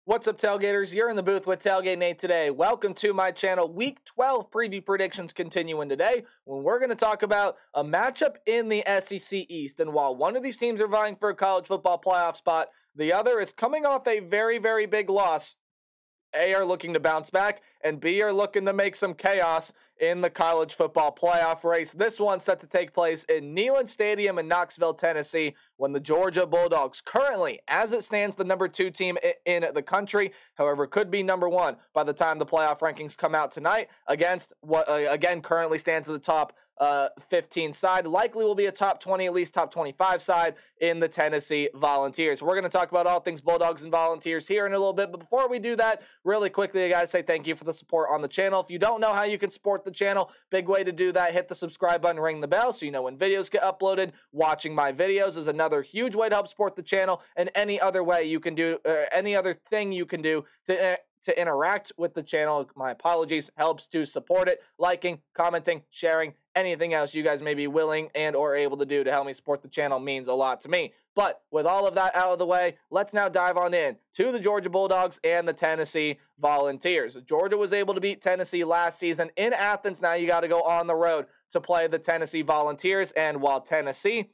What's up, Tailgaters? You're in the booth with Tailgate Nate today. Welcome to my channel. Week 12 preview predictions continuing today when we're going to talk about a matchup in the SEC East. And while one of these teams are vying for a college football playoff spot, the other is coming off a very, very big loss. A, are looking to bounce back, and B, are looking to make some chaos in the college football playoff race. This one set to take place in Neyland Stadium in Knoxville, Tennessee, when the Georgia Bulldogs, currently, as it stands, the number 2 team in the country, however, could be number 1 by the time the playoff rankings come out tonight, against what, again, currently stands at the top 15 side, likely will be a top 20, at least top 25 side in the Tennessee Volunteers. We're going to talk about all things Bulldogs and Volunteers here in a little bit, but before we do that, really quickly, I got to say thank you for the support on the channel. If you don't know how you can support the channel, big way to do that, hit the subscribe button, ring the bell so you know when videos get uploaded. Watching my videos is another huge way to help support the channel, and any other way you can do, any other thing you can do to interact with the channel, my apologies, helps to support it. Liking, commenting, sharing, anything else you guys may be willing and or able to do to help me support the channel means a lot to me. But with all of that out of the way, let's now dive on in to the Georgia Bulldogs and the Tennessee Volunteers. Georgia was able to beat Tennessee last season in Athens. Now you got to go on the road to play the Tennessee Volunteers. And while Tennessee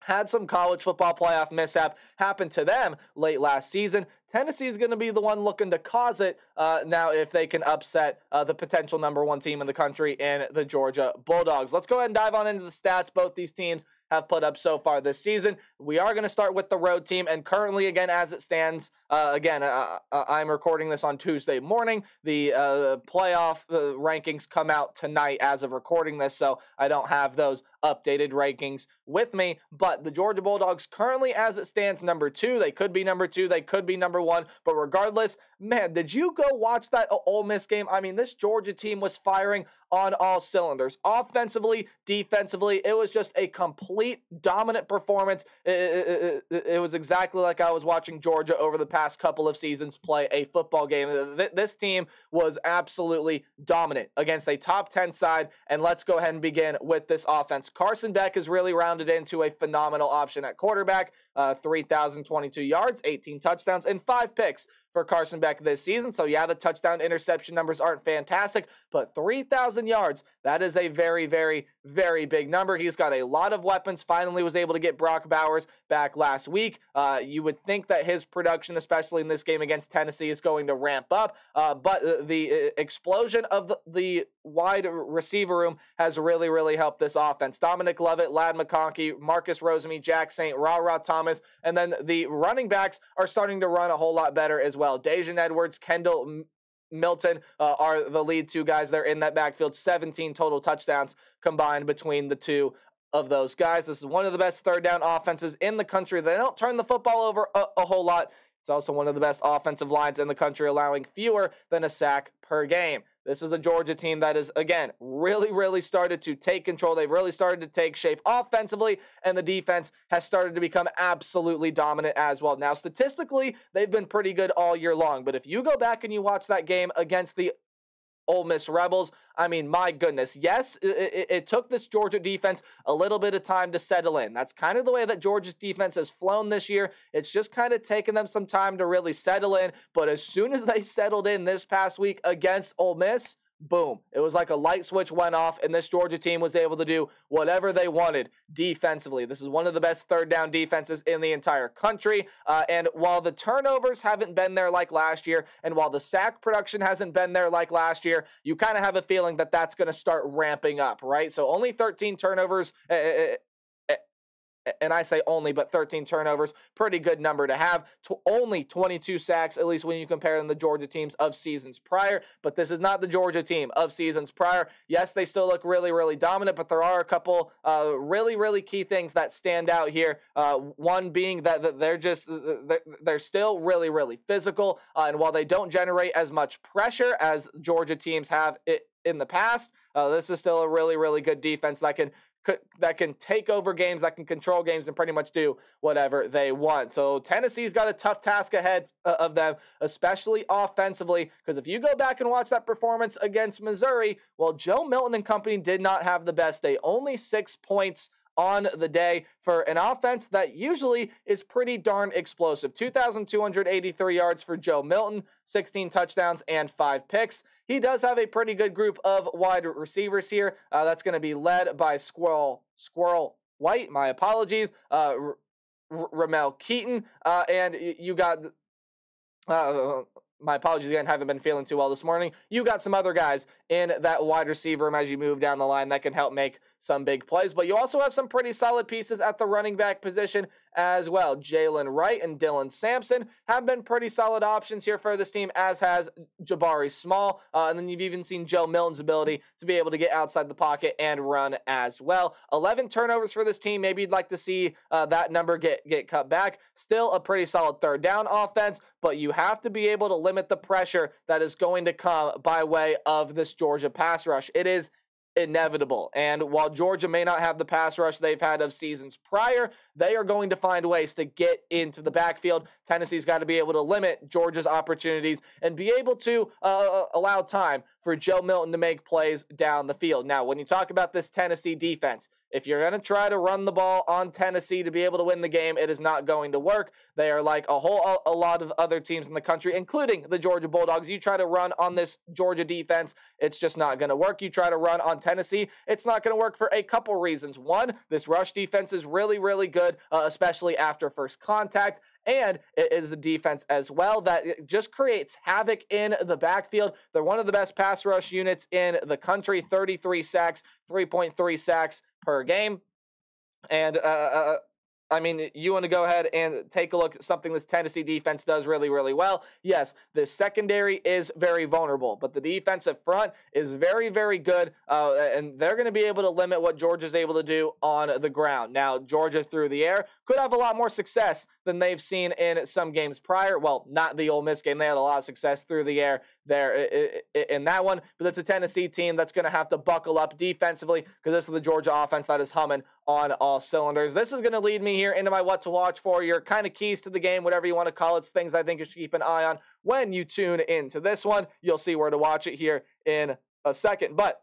had some college football playoff mishap happen to them late last season, Tennessee is going to be the one looking to cause it now if they can upset the potential number 1 team in the country in the Georgia Bulldogs. Let's go ahead and dive on into the stats both these teams have put up so far this season. We are going to start with the road team, and currently, again, as it stands, I'm recording this on Tuesday morning. The playoff rankings come out tonight as of recording this, so I don't have those updated rankings with me, but the Georgia Bulldogs currently, as it stands, number 2. They could be number 2. They could be number 1, but regardless, man, did you go watch that Ole Miss game? I mean, this Georgia team was firing on all cylinders. Offensively, defensively, it was just a complete dominant performance. It was exactly like I was watching Georgia over the past couple of seasons play a football game. This team was absolutely dominant against a top 10 side, and let's go ahead and begin with this offense. Carson Beck has really rounded into a phenomenal option at quarterback. 3,022 yards, 18 touchdowns, and 5 picks for Carson Beck this season. So yeah, the touchdown interception numbers aren't fantastic, but 3,000 yards, that is a very, very, very big number. He's got a lot of weapons. Finally was able to get Brock Bowers back last week. You would think that his production, especially in this game against Tennessee, is going to ramp up, but the explosion of the wide receiver room has really, really helped this offense. Dominic Lovett, Ladd McConkey, Marcus Rosemy, Jack Saint, Ra Thomas, and then the running backs are starting to run a whole lot better as well. Dejan Edwards, Kendall Milton are the lead 2 guys there in that backfield. 17 total touchdowns combined between the 2 of those guys. This is one of the best third down offenses in the country. They don't turn the football over a whole lot. It's also one of the best offensive lines in the country, allowing fewer than a sack per game. This is the Georgia team that is, again, really, really started to take control. They've really started to take shape offensively, and the defense has started to become absolutely dominant as well. Now, statistically, they've been pretty good all year long, but if you go back and you watch that game against the Ole Miss Rebels, I mean, my goodness. Yes, it took this Georgia defense a little bit of time to settle in. That's kind of the way that Georgia's defense has flown this year. It's just kind of taken them some time to really settle in, but as soon as they settled in this past week against Ole Miss, boom. It was like a light switch went off, and this Georgia team was able to do whatever they wanted defensively. This is one of the best third down defenses in the entire country. And while the turnovers haven't been there like last year, and while the sack production hasn't been there like last year, you kind of have a feeling that that's going to start ramping up, right? So only 13 turnovers. And I say only, but 13 turnovers, pretty good number to have. Only 22 sacks, at least when you compare them to the Georgia teams of seasons prior. But this is not the Georgia team of seasons prior. Yes, they still look really, really dominant, but there are a couple really, really key things that stand out here. One being that they're still really, really physical. And while they don't generate as much pressure as Georgia teams have in the past, this is still a really, really good defense that can take over games, that can control games, and pretty much do whatever they want. So Tennessee's got a tough task ahead of them, especially offensively, because if you go back and watch that performance against Missouri, well, Joe Milton and company did not have the best day. Only 6 points on the day for an offense that usually is pretty darn explosive. 2,283 yards for Joe Milton, 16 touchdowns and 5 picks. He does have a pretty good group of wide receivers here. That's going to be led by Squirrel White, my apologies, Ramel Keaton, and you got... my apologies again, haven't been feeling too well this morning. You got some other guys in that wide receiver room as you move down the line that can help make some big plays. But you also have some pretty solid pieces at the running back position as well. Jalen Wright and Dylan Sampson have been pretty solid options here for this team, as has Jabari Small. And then you've even seen Joe Milton's ability to be able to get outside the pocket and run as well. 11 turnovers for this team. Maybe you'd like to see that number get cut back. Still a pretty solid third down offense, but you have to be able to limit the pressure that is going to come by way of this Georgia pass rush. It is inevitable. And while Georgia may not have the pass rush they've had of seasons prior, they are going to find ways to get into the backfield. Tennessee's got to be able to limit Georgia's opportunities and be able to allow time for Joe Milton to make plays down the field. Now, when you talk about this Tennessee defense, if you're going to try to run the ball on Tennessee to be able to win the game, it is not going to work. They are like a lot of other teams in the country, including the Georgia Bulldogs. You try to run on this Georgia defense, it's just not going to work. You try to run on Tennessee, it's not going to work for a couple reasons. One, this rush defense is really, really good, especially after first contact. And it is a defense as well that just creates havoc in the backfield. They're one of the best pass rush units in the country, 33 sacks, 3.3 sacks per game. And I mean, you want to go ahead and take a look at something this Tennessee defense does really, really well. Yes, the secondary is very vulnerable, but the defensive front is very, very good, and they're going to be able to limit what Georgia's able to do on the ground. Now, Georgia through the air could have a lot more success than they've seen in some games prior. Well, not the Ole Miss game. They had a lot of success through the air there in that one, but it's a Tennessee team that's going to have to buckle up defensively because this is the Georgia offense that is humming on all cylinders. This is going to lead me here into my what to watch for, your kind of keys to the game, whatever you want to call it. It's things I think you should keep an eye on when you tune into this one. You'll see where to watch it here in a second, but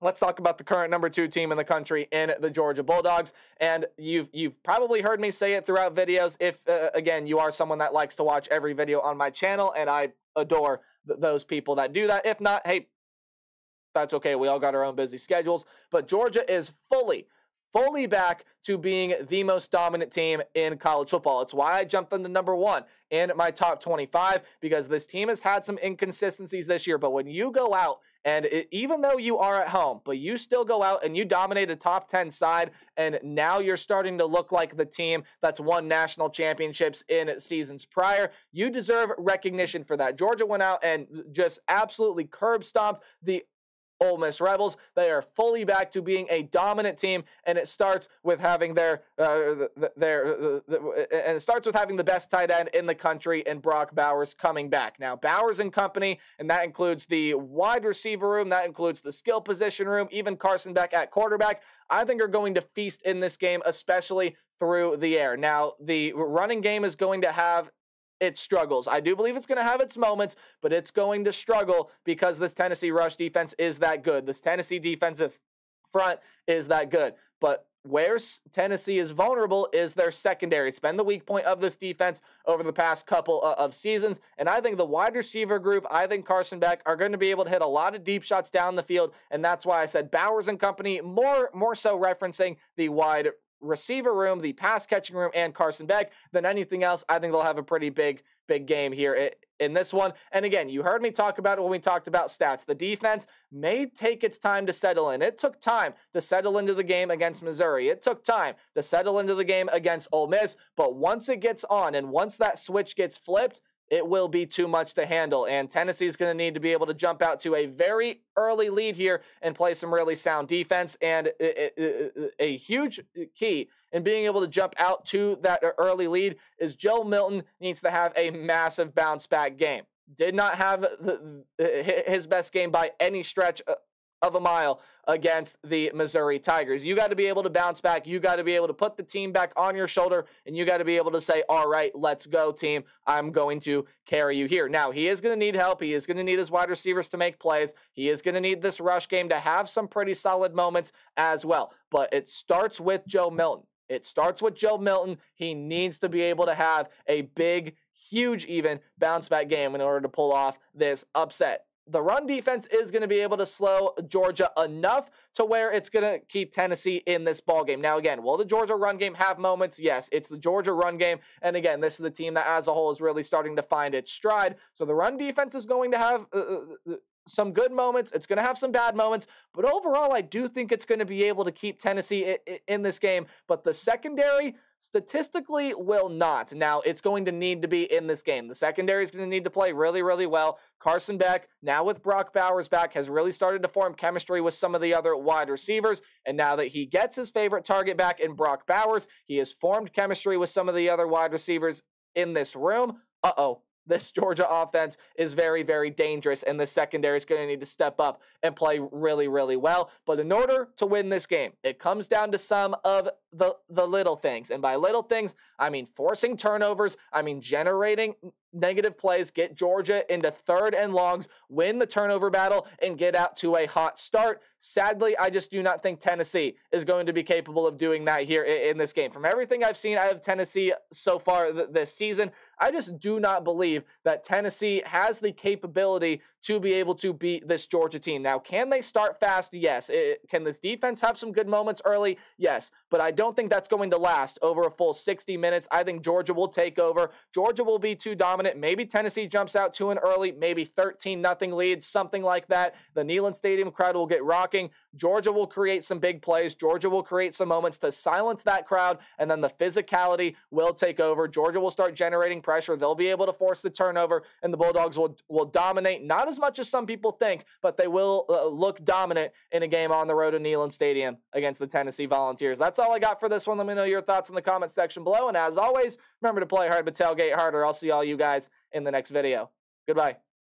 let's talk about the current number 2 team in the country in the Georgia Bulldogs. And you've probably heard me say it throughout videos. If, again, you are someone that likes to watch every video on my channel, and I adore those people that do that. If not, hey, that's okay. We all got our own busy schedules. But Georgia is fully back to being the most dominant team in college football. It's why I jumped into number 1 in my top 25, because this team has had some inconsistencies this year. But when you go out and even though you are at home, but you still go out and you dominate a top 10 side, and now you're starting to look like the team that's won national championships in seasons prior, you deserve recognition for that. Georgia went out and just absolutely curb stomped the Ole Miss Rebels. They are fully back to being a dominant team, and it starts with having the best tight end in the country, and Brock Bowers coming back. Now, Bowers and company, and that includes the wide receiver room, that includes the skill position room, even Carson Beck at quarterback, I think are going to feast in this game, especially through the air. Now, the running game is going to have its struggles. I do believe it's going to have its moments, but it's going to struggle because this Tennessee rush defense is that good. This Tennessee defensive front is that good. But where Tennessee is vulnerable is their secondary. It's been the weak point of this defense over the past couple of seasons, and I think the wide receiver group, I think Carson Beck, are going to be able to hit a lot of deep shots down the field, and that's why I said Bowers and company, more so referencing the wide receiver room, the pass catching room, and Carson Beck than anything else. I think they'll have a pretty big game here in this one. And again, you heard me talk about it when we talked about stats. The defense may take its time to settle in. It took time to settle into the game against Missouri. It took time to settle into the game against Ole Miss. But once it gets on and once that switch gets flipped, it will be too much to handle. And Tennessee's going to need to be able to jump out to a very early lead here and play some really sound defense. And a huge key in being able to jump out to that early lead is Joe Milton needs to have a massive bounce back game. Did not have his best game by any stretch of a mile against the Missouri Tigers. You got to be able to bounce back. You got to be able to put the team back on your shoulder, and you got to be able to say, all right, let's go, team. I'm going to carry you here. Now, he is going to need help. He is going to need his wide receivers to make plays. He is going to need this rush game to have some pretty solid moments as well. But it starts with Joe Milton. It starts with Joe Milton. He needs to be able to have a big, huge even bounce back game in order to pull off this upset. The run defense is going to be able to slow Georgia enough to where it's going to keep Tennessee in this ball game. Now, again, will the Georgia run game have moments? Yes, it's the Georgia run game. And again, this is the team that as a whole is really starting to find its stride. So the run defense is going to have some good moments. It's going to have some bad moments. But overall, I do think it's going to be able to keep Tennessee in this game. But the secondary statistically will not. Now, it's going to need to be in this game. The secondary is going to need to play really, really well. Carson Beck, now with Brock Bowers back, has really started to form chemistry with some of the other wide receivers. And now that he gets his favorite target back in Brock Bowers, he has formed chemistry with some of the other wide receivers in this room. This Georgia offense is very, very dangerous, and the secondary is going to need to step up and play really, really well. But in order to win this game, it comes down to some of the little things. And by little things, I mean forcing turnovers. I mean generating negative plays, get Georgia into 3rd and longs, win the turnover battle, and get out to a hot start. Sadly, I just do not think Tennessee is going to be capable of doing that here in this game. From everything I've seen out of Tennessee so far this season, I just do not believe that Tennessee has the capability to be able to beat this Georgia team. Now, can they start fast? Yes. Can this defense have some good moments early? Yes. But I don't think that's going to last over a full 60 minutes. I think Georgia will take over. Georgia will be too dominant. Maybe Tennessee jumps out to an early, maybe 13-0 lead, something like that. The Neyland Stadium crowd will get rocking. Georgia will create some big plays. Georgia will create some moments to silence that crowd, and then the physicality will take over. Georgia will start generating pressure. They'll be able to force the turnover, and the Bulldogs will dominate, not as much as some people think, but they will look dominant in a game on the road to Neyland Stadium against the Tennessee Volunteers. That's all I got for this one. Let me know your thoughts in the comment section below, and as always, remember to play hard but tailgate harder. I'll see all you guys in the next video. Goodbye.